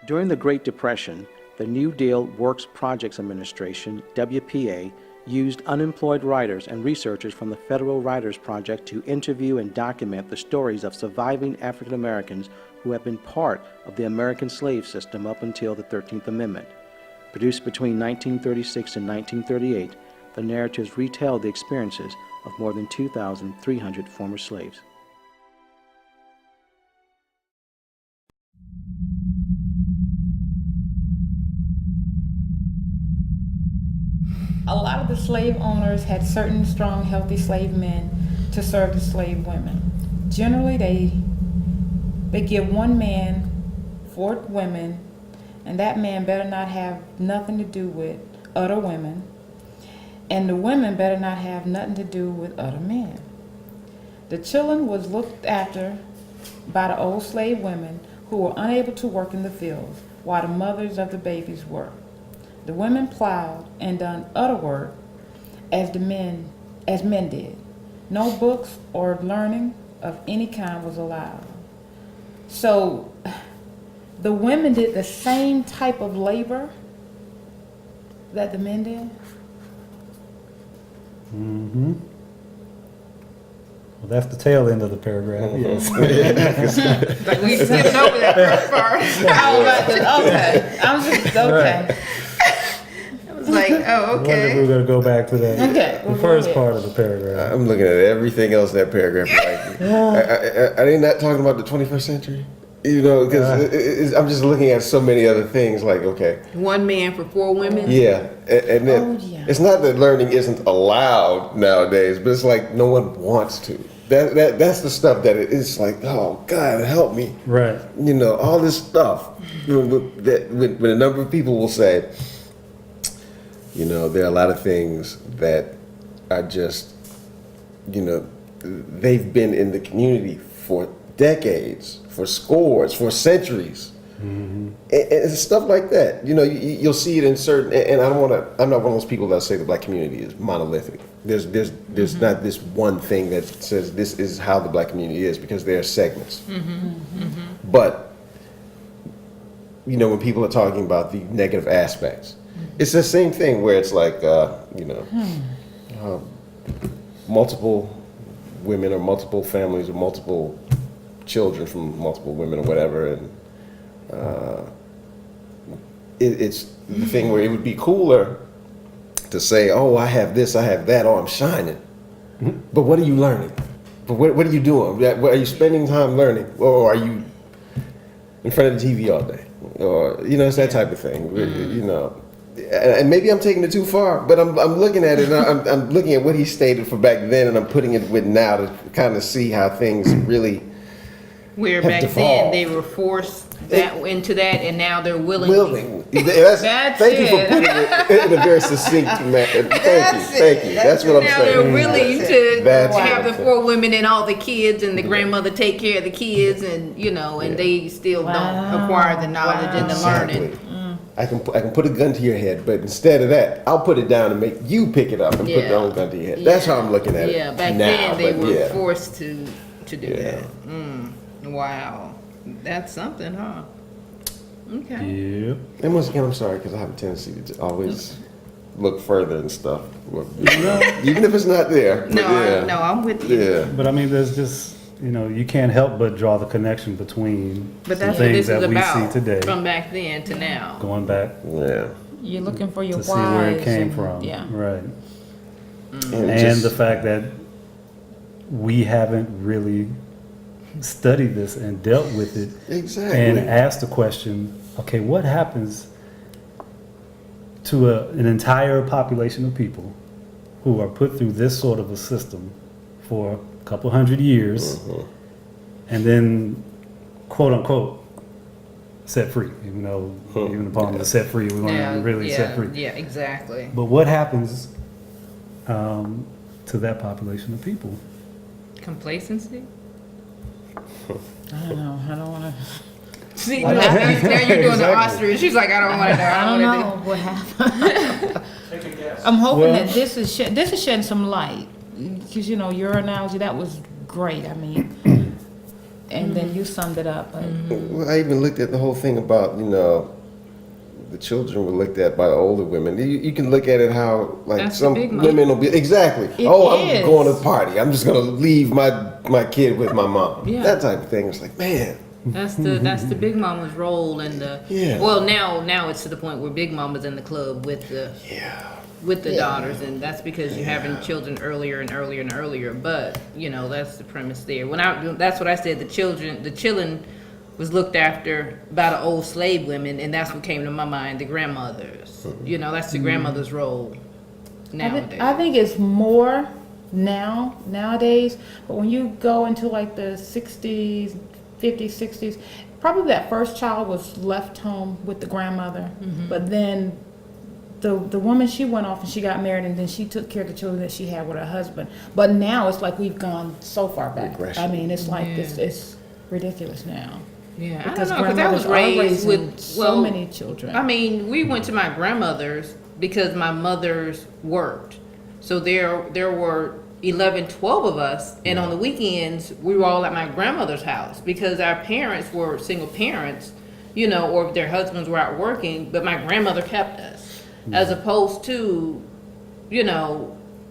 During the Great Depression, the New Deal Works Projects Administration, WPA, used unemployed writers and researchers from the Federal Writers Project to interview and document the stories of surviving African Americans who have been part of the American slave system up until the 13th Amendment. Produced between 1936 and 1938, the narratives retell the experiences of more than 2,300 former slaves. A lot of the slave owners had certain strong, healthy slave men to serve the slave women. Generally, they give one man 4 women, and that man better not have nothing to do with other women, and the women better not have nothing to do with other men. The children was looked after by the old slave women who were unable to work in the fields, while the mothers of the babies worked. The women plowed and done other work as men did. No books or learning of any kind was allowed. So the women did the same type of labor that the men did? Mm-hmm. Well, that's the tail end of the paragraph, yes. Like we skipped over that first part. Okay. I was just, okay. Right. I was like, oh, I wonder if okay. we're going to go back to that. Okay, The we'll go first ahead. part of the paragraph. I'm looking at everything else in that paragraph. Like, are they not talking about the 21st century? You know, because I'm just looking at so many other things. Like, okay, One man for 4 women? yeah, and then yeah. it's not that learning isn't allowed nowadays, but it's like no one wants to. That's the stuff that it's like, oh God, help me. Right. You know, all this stuff. You know, when a number of people will say, you know, there are a lot of things that are just, you know, they've been in the community for decades, for scores, for centuries, and stuff like that. You know, you'll see it in certain. And I'm not one of those people that say the black community is monolithic. There's not this one thing that says this is how the black community is, because there are segments. But you know, when people are talking about the negative aspects, it's the same thing where it's like, you know, multiple women or multiple families or multiple children from multiple women or whatever, and it's the thing where it would be cooler to say, oh, I have this, I have that, oh, I'm shining. But what are you learning? But what are you doing? Are you spending time learning, or are you in front of the TV all day? Or, you know, it's that type of thing. You know, and maybe I'm taking it too far, but I'm looking at it, and I'm looking at what he stated for back then, and I'm putting it with now to kind of see how things really Where have back then devolved. they were forced into that, and now they're willing. That's thank you for it. putting it in a very succinct manner. Thank you. That's what I'm Now saying. they're willing to That's have what the I'm 4 women and all the kids, and the grandmother take care of the kids, and you know, and they still don't acquire the knowledge and the learning. Exactly. I can put a gun to your head, but instead of that, I'll put it down and make you pick it up and put the own gun to your head. That's how I'm looking at it. Yeah, back now, then they but were yeah. forced to do Yeah. that. Wow, that's something, huh? Okay. Yep. And once again, I'm sorry because I have a tendency to always look further and stuff, even if it's not there. No, yeah. no, I'm with you. Yeah. But I mean, there's just, you know, you can't help but draw the connection between But the that's what things this is that we about see today, from back then to now. going back Yeah. You're looking for your to see where it whys came and- from. Yeah. Right. And And just- the fact that we haven't really studied this and dealt with it Exactly. and asked the question, okay, what happens to an entire population of people who are put through this sort of a system for a couple hundred years and then, quote unquote, set free, even though even upon the set free, we weren't really set free. Yeah, exactly. But what happens to that population of people? Complacency? I don't know. I don't want to. See, now you're doing the ostrich. She's like, I don't want to know. I don't wanna know what happened. I'm hoping Well- that this is shedding some light, because you know your analogy, that was great. I mean, and then you summed it up. But Well, I even looked at the whole thing about, the children were looked at by the older women. You can look at it how, like, That's some the big mom. women will be, exactly. It I'm is. going to the party. I'm just going to leave my kid with my mom. Yeah. That type of thing. It's like, man. That's the big mama's role and the Yeah. well now it's to the point where big mama's in the club with the daughters, and that's because you're having children earlier and earlier and earlier. But that's the premise there. That's what I said. The children was looked after by the old slave women, and that's what came to my mind. The grandmothers. That's the grandmother's role nowadays. I think it's more nowadays. But when you go into like the 60s, 50s, 60s, probably that first child was left home with the grandmother. But then the woman, she went off and she got married, and then she took care of the children that she had with her husband. But now it's like we've gone so far back. Regression. I mean, it's like it's ridiculous now. Yeah, I Because don't know, because I was grandmothers are raised raising with so many children. I mean, we went to my grandmother's because my mother's worked. So there were 11, 12 of us, and on the weekends we were all at my grandmother's house because our parents were single parents, or if their husbands were out working, but my grandmother kept us. As opposed to,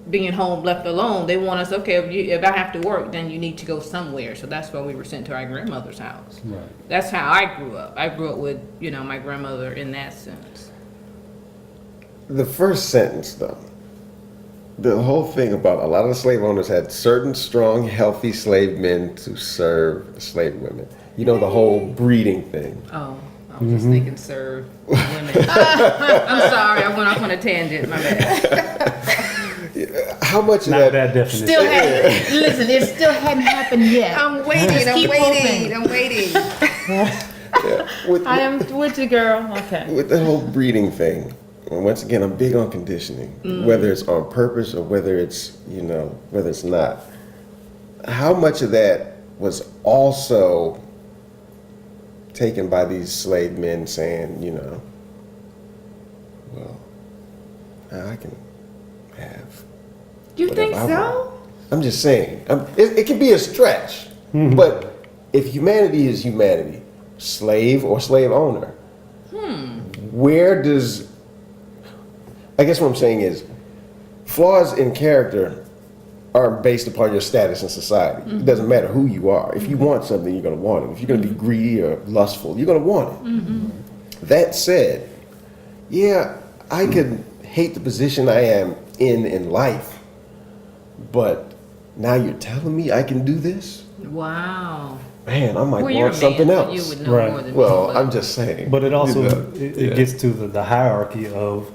being home left alone. They want us, okay, if I have to work, then you need to go somewhere. So that's why we were sent to our grandmother's house. Right. That's how I grew up. I grew up with, my grandmother in that sense. The first sentence, though, the whole thing about a lot of the slave owners had certain strong, healthy slave men to serve the slave women. The whole breeding thing. Oh, I was just thinking serve women. I'm sorry, I went off on a tangent, my bad. How much of Not that? that definition. Still hadn't, listen, it still hadn't happened yet. I'm waiting, keep hoping. I'm waiting. With, I am with you, girl. Okay. with the whole breeding thing, and once again, I'm big on conditioning, whether it's on purpose or whether it's, whether it's not. How much of that was also taken by these slave men saying, well, I can have. You think whatever I so? want. I'm just saying. It can be a stretch, but if humanity is humanity, slave or slave owner, where does, I guess what I'm saying is, flaws in character are based upon your status in society. It doesn't matter who you are. If you want something, you're going to want it. If you're going to be greedy or lustful, you're going to want it. That said, yeah, I could hate the position I am in life, but now you're telling me I can do this? Wow. Man, I might Well, you're a want something man, so else. you would know Right. more than Well, me. But I'm just saying. But it also Yeah. it gets to the hierarchy of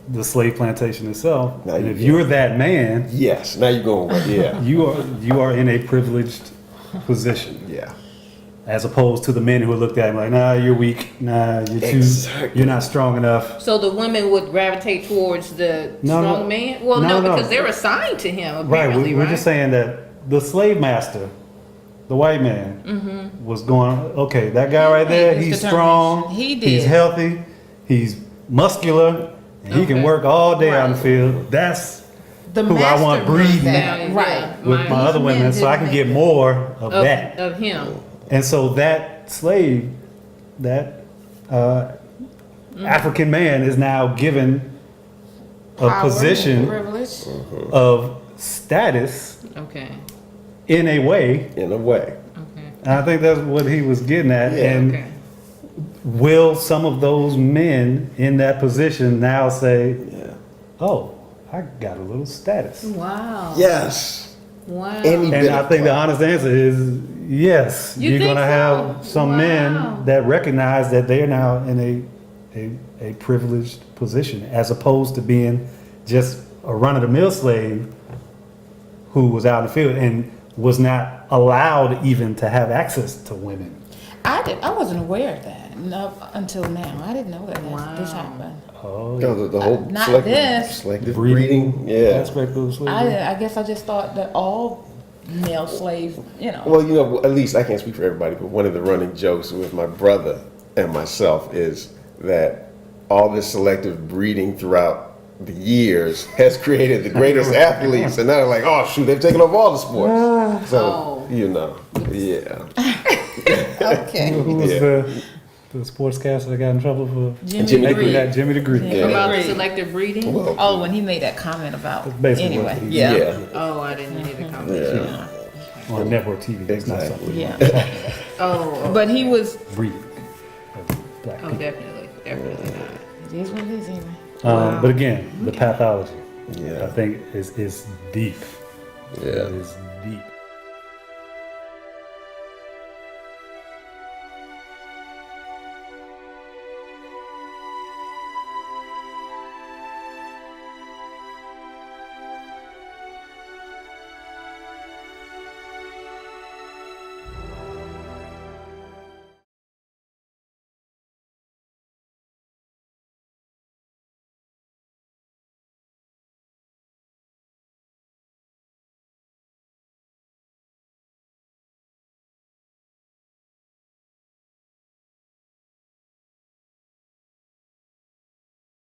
the slave plantation itself. Now And you if get you're that man, Yes, now you're going, yeah. you are in a privileged position, Yeah. as opposed to the men who are looked at him like, nah, you're weak, nah, Exactly. you're not strong enough. So the women would gravitate towards the No, strong no. man? Well, No, no, no. because they're assigned to him, Right, apparently, we're just saying that the slave master, the white man, was going, okay, that guy right there, made this he's strong, determination. He he's did. healthy, he's muscular, and he can Okay. work all day out in the Right. field. That's The who I master want brings breeding that, Yeah, right? with my other These women, men so I didn't can get make more of that. Of him. And so that slave, that African man is now given a Power, position privilege. of status Okay. in a way. In a way. Okay. And I think that's what he was getting at. Yeah. And Okay. will some of those men in that position now say, Yeah. oh, I got a little status? Wow. Yes. Wow. Any- And I think the honest answer is yes. You You're think going to so? have some Wow. men that recognize that they are now in a privileged position, as opposed to being just a run-of-the-mill slave who was out in the field and was not allowed even to have access to women. I wasn't aware of that until now. I didn't know that this Wow. happened. Oh, The whole Not selective, this. selective breeding, breeding. Yeah. aspect of slavery. I guess I just thought that all male slaves, Well, at least I can't speak for everybody, but one of the running jokes with my brother and myself is that all this selective breeding throughout the years has created the greatest athletes, and now they're like, oh shoot, they've taken over all the sports. So Oh. You know, yeah. Okay. Who was Yeah. the sportscaster that got in trouble for Jimmy making Reed. that Jimmy the Greek? Yeah. About Agreed. selective breeding? Well, Oh, when he made that comment about. That's basically Anyway, what he- yeah. yeah. Oh, I didn't hear the comment. Yeah. On network TV. That's not Exactly. something Yeah. we're talking about. Oh, But he was. Breeding of black oh, people. definitely not. It is what it is anyway. But again, the pathology, Yeah. I think, is deep. Yeah. It is deep.